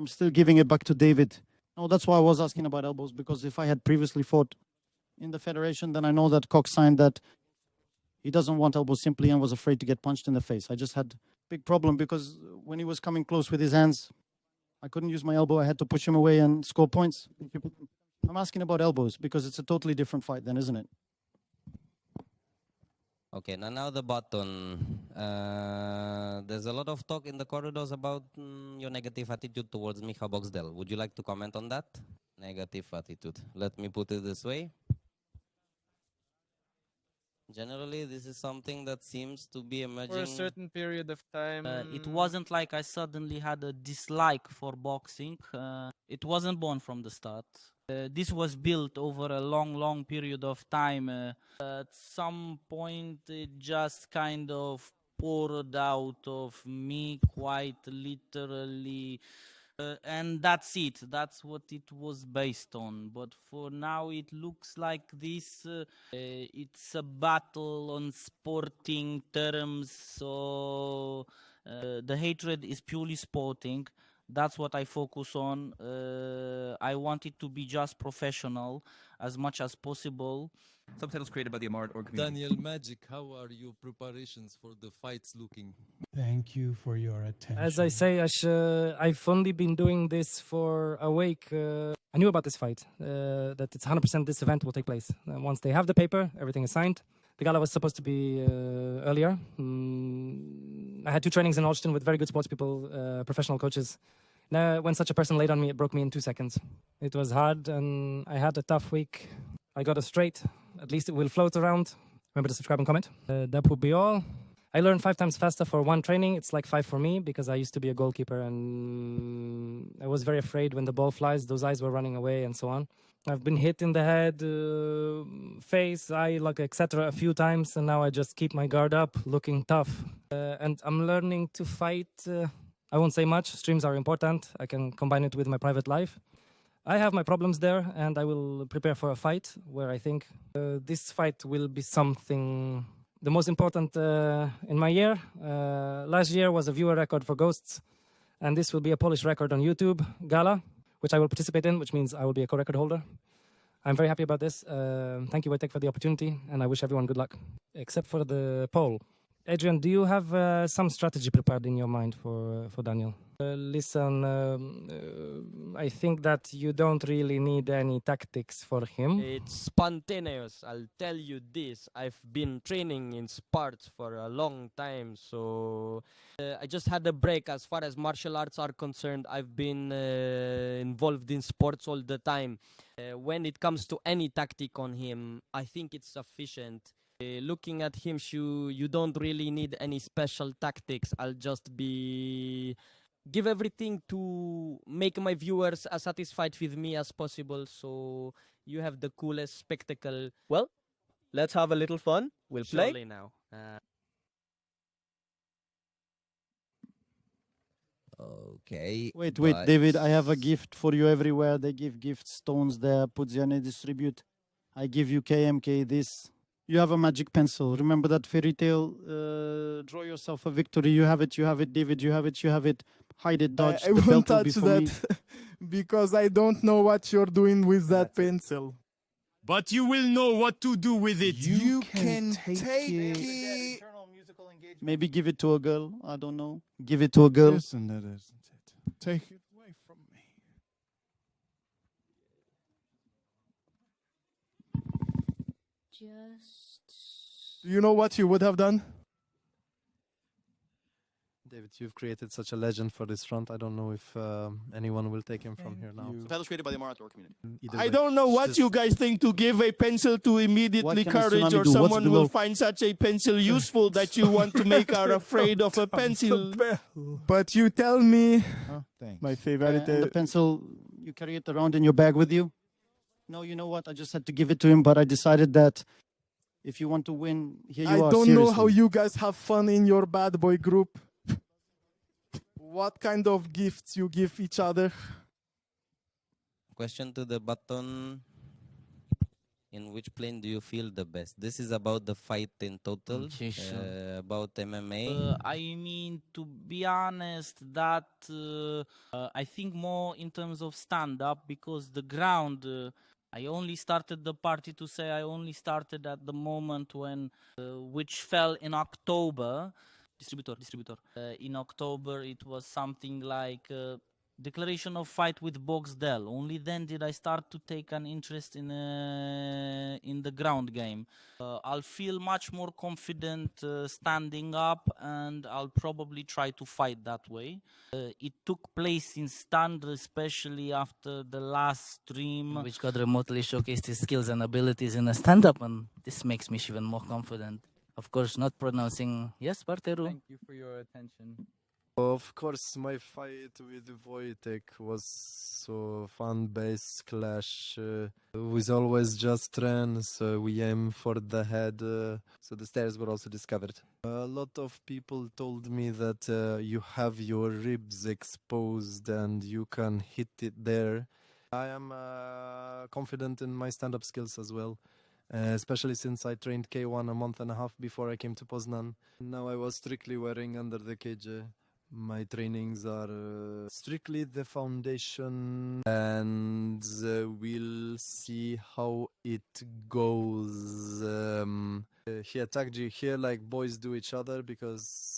I'm still giving it back to David. No, that's why I was asking about elbows, because if I had previously fought in the federation, then I know that Cox signed that he doesn't want elbows simply and was afraid to get punched in the face. I just had a big problem because when he was coming close with his hands, I couldn't use my elbow. I had to push him away and score points. I'm asking about elbows because it's a totally different fight then, isn't it? Okay, now the button. There's a lot of talk in the corridors about your negative attitude towards Micha Boxdel. Would you like to comment on that? Negative attitude. Let me put it this way. Generally, this is something that seems to be emerging. For a certain period of time. It wasn't like I suddenly had a dislike for boxing. It wasn't born from the start. This was built over a long period of time. At some point, it just kind of poured out of me quite literally. And that's it. That's what it was based on. But for now, it looks like this. It's a battle on sporting terms. So the hatred is purely sporting. That's what I focus on. I want it to be just professional as much as possible. Subtitles created by the Amart or community. Daniel Magic, how are your preparations for the fights looking? Thank you for your attention. As I say, I've only been doing this for a week. I knew about this fight, that it's 100% this event will take place. Once they have the paper, everything is signed. The gala was supposed to be earlier. I had 2 trainings in Holstein with very good sports people, professional coaches. When such a person laid on me, it broke me in 2 seconds. It was hard and I had a tough week. I got it straight. At least it will float around. Remember to subscribe and comment. That would be all. I learned 5 times faster for 1 training. It's like 5 for me because I used to be a goalkeeper and I was very afraid when the ball flies. Those eyes were running away and so on. I've been hit in the head, face, eye, like etc. a few times, and now I just keep my guard up, looking tough. And I'm learning to fight. I won't say much. Streams are important. I can combine it with my private life. I have my problems there, and I will prepare for a fight where I think this fight will be something the most important in my year. Last year was a viewer record for Ghosts, and this will be a Polish record on YouTube Gala, which I will participate in, which means I will be a co-record holder. I'm very happy about this. Thank you, Wojtek, for the opportunity, and I wish everyone good luck, except for the poll. Adrian, do you have some strategy prepared in your mind for Daniel? Listen, I think that you don't really need any tactics for him. It's spontaneous, I'll tell you this. I've been training in sports for a long time, so I just had a break. As far as martial arts are concerned, I've been involved in sports all the time. When it comes to any tactic on him, I think it's sufficient. Looking at him, you don't really need any special tactics. I'll just give everything to make my viewers as satisfied with me as possible, so you have the coolest spectacle. Well, let's have a little fun. We'll play. Surely now. Okay. Wait, David, I have a gift for you everywhere. They give gift stones there, Pudziane distribute. I give you KMK this. You have a magic pencil. Remember that fairy tale? Draw yourself a victory. You have it, David. You have it. Hide it, dodge. I won't touch that because I don't know what you're doing with that pencil. But you will know what to do with it. You can take it. Maybe give it to a girl. I don't know. Give it to a girl. Listen, that isn't it. Take it away from me. Do you know what you would have done? David, you've created such a legend for this front. I don't know if anyone will take him from here now. Titles created by the Amarator community. I don't know what you guys think to give a pencil to immediately courage, or someone will find such a pencil useful that you want to make her afraid of a pencil. But you tell me, Thanks. my favorite. The pencil, you carry it around in your bag with you? No, you know what? I just had to give it to him, but I decided that if you want to win, here you are. I don't know how you guys have fun in your bad boy group. What kind of gifts you give each other? Question to the button. in which plane do you feel the best? This is about the fight in total, about MMA. I mean, to be honest, that I think more in terms of stand-up, because the ground, I only started the party to say I only started at the moment when, which fell in October. Distributor. In October, it was something like declaration of fight with Boxdel. Only then did I start to take an interest in the ground game. I'll feel much more confident standing up, and I'll probably try to fight that way. It took place in stand, especially after the last stream, which God remotely showcased his skills and abilities in a stand-up, and this makes me even more confident. Of course, not pronouncing yes, Barteru. Thank you for your attention. Of course, my fight with Wojtek was a fun-based clash. We always just ran, so we aim for the head. So the stairs were also discovered. A lot of people told me that you have your ribs exposed and you can hit it there. I am confident in my stand-up skills as well. Especially since I trained K1 a month and a half before I came to Poznan. Now I was strictly wearing under the cage. My trainings are strictly the foundation, and we'll see how it goes. He attacked you here like boys do each other, because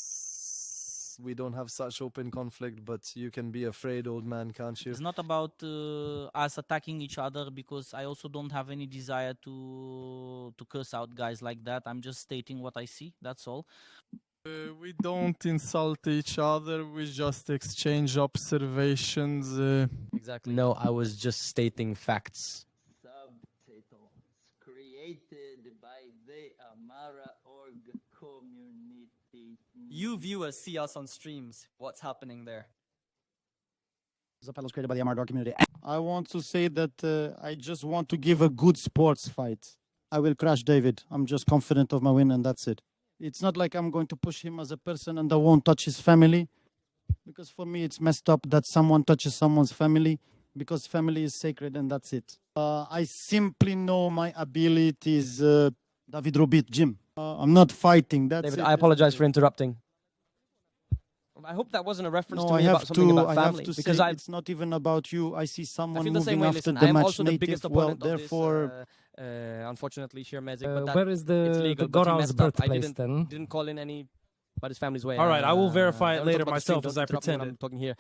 we don't have such open conflict, but you can be afraid, old man, can't you? It's not about us attacking each other, because I also don't have any desire to curse out guys like that. I'm just stating what I see, that's all. We don't insult each other, we just exchange observations. Exactly. No, I was just stating facts. Subtitles created by the Amara org community. You viewers see us on streams. What's happening there? The panels created by the Amardor community. I want to say that I just want to give a good sports fight. I will crush David. I'm just confident of my win, and that's it. It's not like I'm going to push him as a person and I won't touch his family. Because for me, it's messed up that someone touches someone's family, because family is sacred, and that's it. I simply know my abilities. David Robit, Jim. I'm not fighting. That's David, it. I apologize for interrupting. I hope that wasn't a reference to me about something about family. Because it's not even about you. I see someone moving way. after Listen, the I am match also the native. biggest Well, opponent therefore, of this, unfortunately, Sheer Mezik. But where is it's legal, the but he Goral's messed up. I birthplace then? didn't call in any about his family's way. All right, I will verify it don't later talk about the stream, myself, as don't I interrupt me when pretended. I'm talking here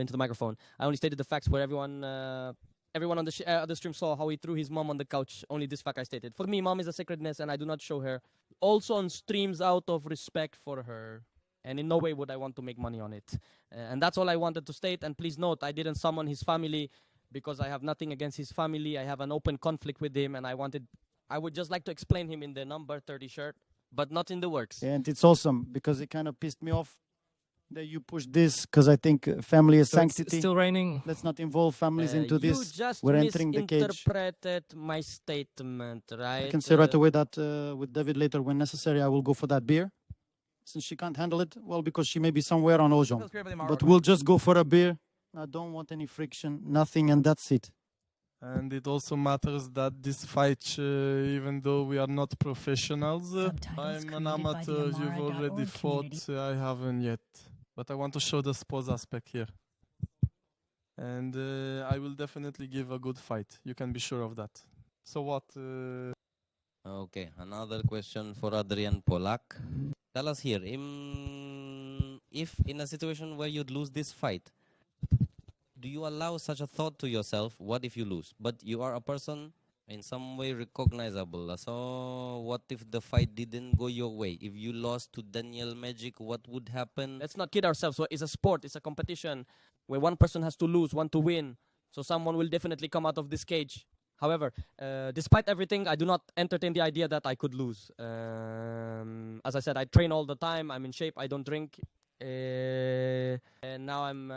into the microphone. I only stated the facts where everyone on the stream saw how he threw his mom on the couch. Only this fact I stated. For me, mom is a sacredness, and I do not show her. Also on streams out of respect for her. And in no way would I want to make money on it. And that's all I wanted to state. And please note, I didn't summon his family because I have nothing against his family. I have an open conflict with him, and I would just like to explain him in the number 30 shirt, but not in the works. and it's awesome because it kind of pissed me off that you pushed this, because I think family is So it's sanctity. still raining. Let's not involve families into this. You just We're entering the cage. misinterpreted my statement, right? I can say right away that with David later, when necessary, I will go for that beer. Since she can't handle it, well, because she may be somewhere on Ojong. But we'll just go for a beer. I don't want any friction, nothing, and that's it. And it also matters that this fight, even though we are not professionals, I'm an amateur, you've already fought, I haven't yet. But I want to show the sports aspect here. And I will definitely give a good fight, you can be sure of that. So what? Okay, another question for Adrian Polak. Tell us here, if in a situation where you'd lose this fight, do you allow such a thought to yourself, what if you lose? But you are a person in some way recognizable. So what if the fight didn't go your way? If you lost to Daniel Magic, what would happen? Let's not kid ourselves. So it's a sport, it's a competition where one person has to lose, one to win. So someone will definitely come out of this cage. However, despite everything, I do not entertain the idea that I could lose. As I said, I train all the time. I'm in shape. I don't drink. And now I'm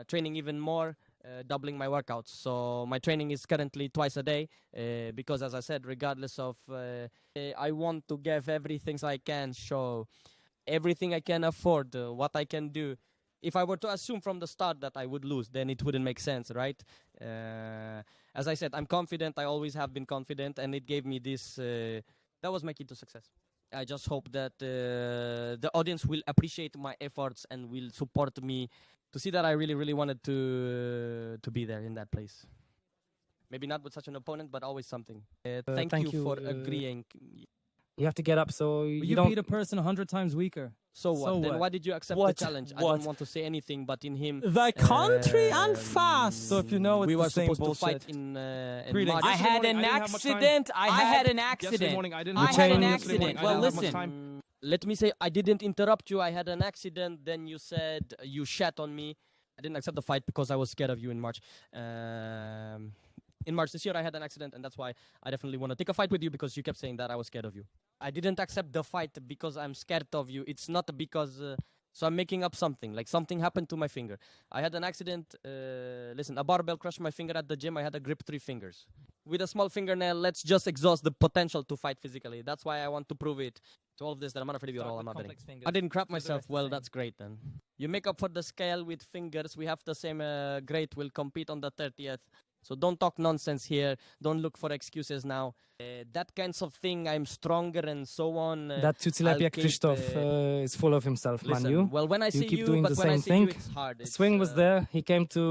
training even more, doubling my workouts. So my training is currently twice a day because, as I said, regardless of, I want to give everything I can, show everything I can afford, what I can do. If I were to assume from the start that I would lose, then it wouldn't make sense, right? As I said, I'm confident. I always have been confident, and it gave me this. That was my key to success. I just hope that the audience will appreciate my efforts and will support me to see that I really, really wanted to be there in that place. Maybe not with such an opponent, but always something. Thank you for agreeing. You have to get up, so you don't beat a person 100 times weaker. So what? Then why did you accept the challenge? I don't want to say anything, but in him, the country and fast. So if you know, it's we the were same supposed bullshit. to fight in March. I had an accident. I had an accident. I had an accident. Well, listen. Let me say, I didn't interrupt you. I had an accident. Then you said you shat on me. I didn't accept the fight because I was scared of you in March. In March this year, I had an accident, and that's why I definitely want to take a fight with you, because you kept saying that I was scared of you. I didn't accept the fight because I'm scared of you. It's not because... so I'm making up something. Like, something happened to my finger. I had an accident. Listen, a barbell crushed my finger at the gym. I had to grip 3 fingers. With a small fingernail, let's just exhaust the potential to fight physically. That's why I want to prove it to all of this, that I'm not afraid of you at all. I'm not betting. I didn't crap myself. Well, that's great then. You make up for the scale with fingers. We have the same grade. We'll compete on the 30th. So don't talk nonsense here. Don't look for excuses now. That kinds of thing, I'm stronger and so on. That Tutsilepia Krzysztof is full of himself, listen, man. You, well, when I you see keep you, doing but the when I same see thing. you, it's hard. Swing was there. He came to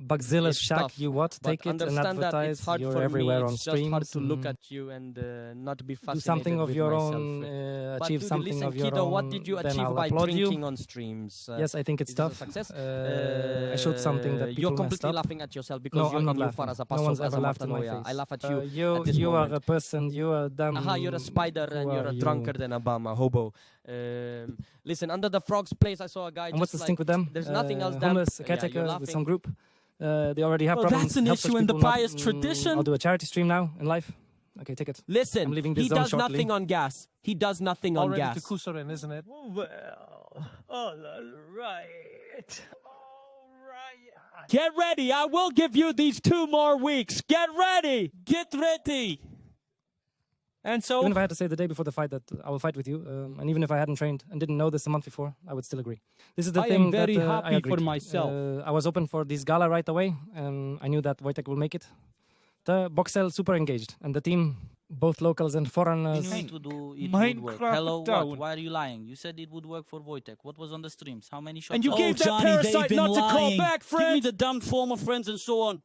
Bugzilla's shack. tough. You what? But Take it and understand that advertise. it's hard You're for everywhere me. on It's streams. just hard to look at you and not be fascinated Do something of with your myself. own. But Achieve dude, something listen, of your Kido, own. what did you then achieve I'll by applaud drinking you. on streams? Yes, I think it's is this a tough. success? I showed something that people You're messed completely up. laughing at yourself No, because I'm not you laughing. as a No one's as ever a laughed in my Martanoia. face. I laugh at you. At this You are moment. a person. You are dumb. Aha, you're a spider Who and you're are a you? drunkard and a bum, a hobo. Listen, under the frog's place, I saw a guy. And what's the just stink with them? There's nothing else. Damn. Homeless Yeah, caretaker you're with some laughing. group. They already have Well, problems. that's an Help issue such in the people not- pious tradition. I'll do a charity stream now in life. Okay, take it. Listen, I'm leaving this he zone does shortly. nothing on gas. He does nothing on Already gas. to Kusorin, isn't it? Well, all right. Get ready. I will give you these 2 more weeks. Get ready. Get ready. And so, Even if I had to say the day before the fight that I will fight with you, and even if I hadn't trained and didn't know this a month before, I would still agree. This is the I thing am very that happy I for agreed. myself. I was open for this gala right away, and I knew that Wojtek will make it. The Boxel super engaged, and the team, both locals and foreigners. You need to do it Minecraft would work. Hello, down. what? Why are you lying? You said it would work for Wojtek. What was on the streams? How many shots? and you on- gave that Johnny, parasite they've not been to call lying. back, Give me friend. the damn former friends and so on.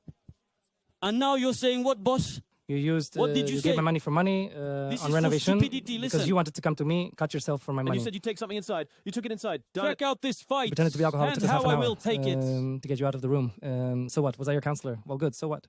And now you're saying what, boss? You used. What did you gave say? my money for money This on is for renovation stupidity, because listen. you wanted to come to me, cut yourself for my And money. you said you take something inside. You took it inside. Check out this fight. Pretended to be alcoholic. And took us half how an I hour, will take it. to get you out of the room. So what? Was I your counselor? Well, good. So what?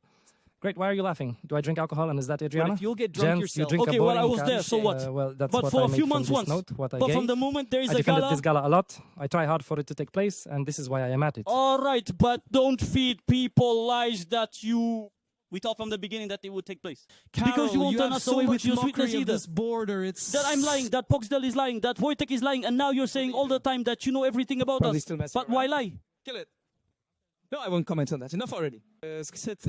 Great. Why are you laughing? Do I drink alcohol and is that Adriana? Well, if you'll get drunk Gents, yourself. You drink Okay, a well, I bowling was there, cash. so what? Well, that's But what for I a made few from months this once. note, what I But gave. from the moment there is I a defended gala. this gala a lot. I try hard for it to take place, and this is why I am at it. All right, but don't feed people lies that you... We thought from the beginning that it would take place. Because you won't turn us away with your sweetness either. This border, it's That I'm lying, that Poxdel is lying, that Wojtek is lying, and now you're saying all the time that you know everything about Probably us. still messing But why lie? Kill it. No, I won't comment on that. Enough already. Ce que c'est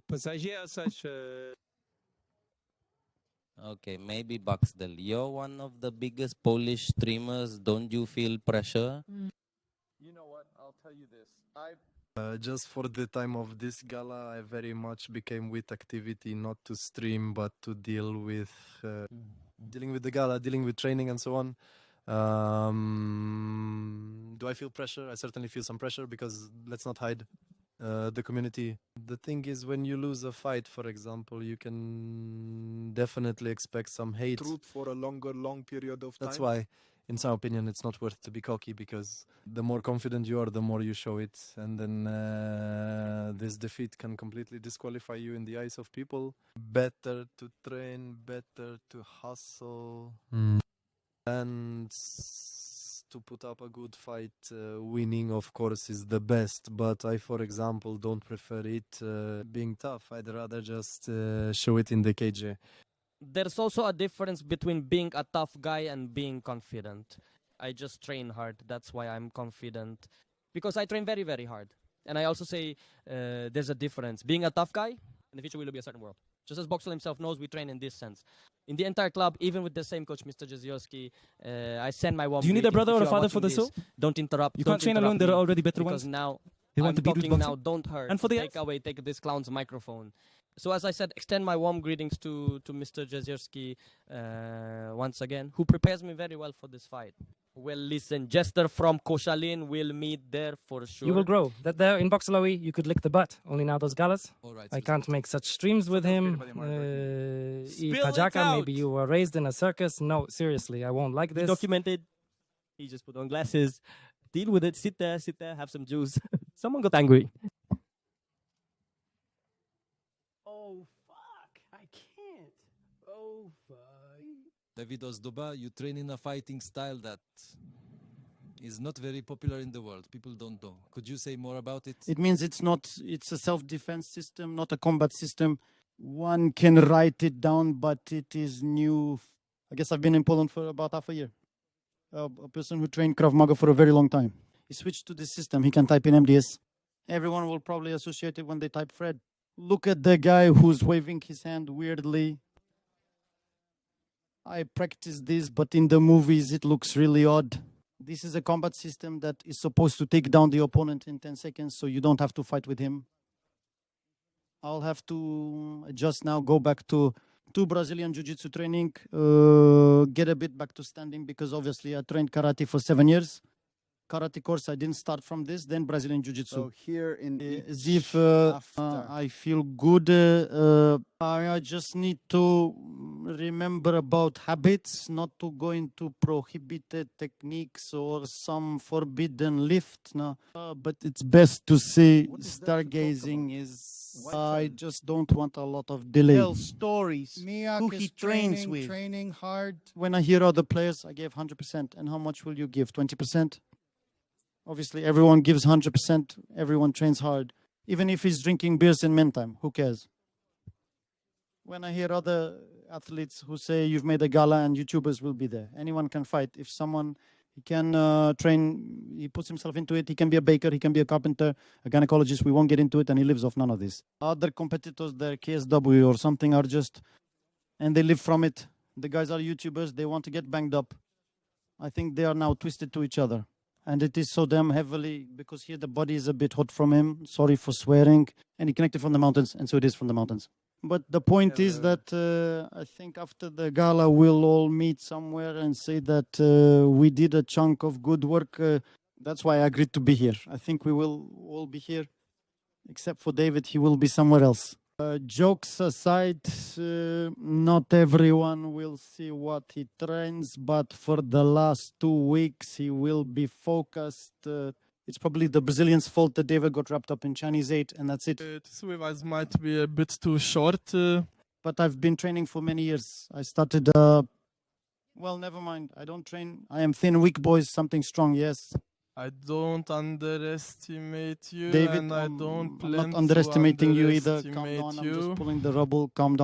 passager, Okay, maybe Buxdel. You're one of the biggest Polish streamers. Don't you feel pressure? You know what? I'll tell you this. Just for the time of this gala, I very much became with activity, not to stream, but to deal with dealing with the gala, dealing with training, and so on. Do I feel pressure? I certainly feel some pressure because let's not hide the community. The thing is, when you lose a fight, for example, you can definitely expect some hate. Truth for a long period of time. That's why, in some opinion, it's not worth to be cocky, because the more confident you are, the more you show it. And then this defeat can completely disqualify you in the eyes of people. Better to train, better to hustle, and to put up a good fight. Winning, of course, is the best. But I, for example, don't prefer it being tough. I'd rather just show it in the cage. There's also a difference between being a tough guy and being confident. I just train hard. That's why I'm confident. Because I train very, very hard. And I also say there's a difference. Being a tough guy, in the future will be a certain world. Just as Boxel himself knows, we train in this sense. In the entire club, even with the same coach, Mr. Jezioski, I send my warm Do you need a greetings. brother If or a you are father for watching this? Don't interrupt. You don't can't train interrupt alone. There me, are already better because ones. now They want I'm to beat with talking now. boxing. Don't hurt. And for the take this clown's microphone. So as I said, extend my warm greetings to Mr. Jezierski once again, who prepares me very well for this fight. Well, listen, Jester from Koszalin will meet there for sure. You will grow. That there in Boxalowy, you could lick the butt. Only now those galas. I can't make such streams with him. Pajaka, maybe you were raised in a circus. No, seriously, I won't like this. Documented. He just put on glasses. Deal with it. Sit there, have some juice. Someone got angry. Oh, fuck. I can't. Oh, fuck. David Ozdoba, you train in a fighting style that is not very popular in the world. People don't know. Could you say more about it? It means it's a self-defense system, not a combat system. One can write it down, but it is new. I guess I've been in Poland for about half a year. A person who trained Krav Maga for a very long time. He switched to this system. He can type in MDS. Everyone will probably associate it when they type Fred. Look at the guy who's waving his hand weirdly. I practice this, but in the movies it looks really odd. This is a combat system that is supposed to take down the opponent in 10 seconds, so you don't have to fight with him. I'll have to adjust now, go back to Brazilian Jiu-Jitsu training, get a bit back to standing, because obviously I trained karate for 7 years. Karate course, I didn't start from this, then Brazilian Jiu-Jitsu. So here in As if I feel good, I just need to remember about habits, not to go into prohibited techniques or some forbidden lift. No, but it's best to say stargazing is. I just don't want a lot of delay. Tell stories. Miak who is he trains training, with. training hard. When I hear other players, I give 100%. And how much will you give? 20%? Obviously, everyone gives 100%. Everyone trains hard. Even if he's drinking beers in meantime, who cares? When I hear other athletes who say you've made a gala and YouTubers will be there. Anyone can fight. If someone, he can train, he puts himself into it. He can be a baker, he can be a carpenter, a gynecologist. We won't get into it, and he lives off none of this. Other competitors, their KSW or something, are just, and they live from it. The guys are YouTubers. They want to get banged up. I think they are now twisted to each other. And it is so damn heavily, because here the body is a bit hot from him. Sorry for swearing. And he connected from the mountains, and so it is from the mountains. But the point is that I think after the gala, we'll all meet somewhere and say that we did a chunk of good work. That's why I agreed to be here. I think we will all be here, except for David. He will be somewhere else. Jokes aside, not everyone will see what he trains, but for the last 2 weeks, he will be focused. It's probably the Brazilians' fault that David got wrapped up in Chinese 8, and that's it. This revise might be a bit too short. But I've been training for many years. I started, well, never mind. I don't train. I am thin, weak boys, something strong, yes. I don't underestimate you, David, and I don't plan I'm not underestimating you either. Calm underestimate down, I'm you. just pulling the rubble. Calm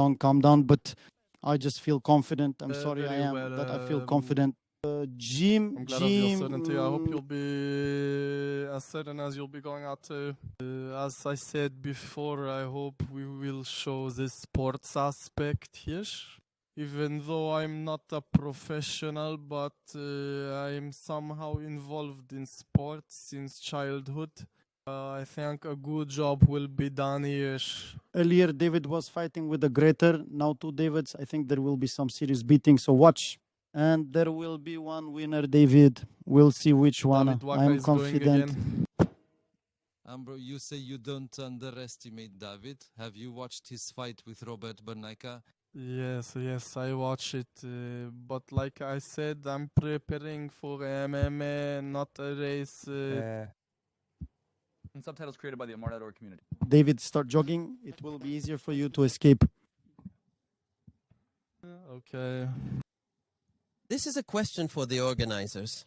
down. But I just feel confident. I'm sorry I am, but I feel confident. Jim, I'm glad of your certainty. I hope you'll be as certain as you'll be going out to. As I said before, I hope we will show this sports aspect here. Even though I'm not a professional, but I'm somehow involved in sports since childhood. I think a good job will be done here. Earlier, David was fighting with a greater. Now 2 Davids. I think there will be some serious beating, so watch. And there will be one winner, David. We'll see which one. David Waka I'm is going confident. again. Ambro, you say you don't underestimate David. Have you watched his fight with Robert Bernayka? Yes, I watch it. But like I said, I'm preparing for MMA, not a race. And subtitles created by the Amar.org community. David, start jogging. It will be easier for you to escape. Okay. This is a question for the organizers.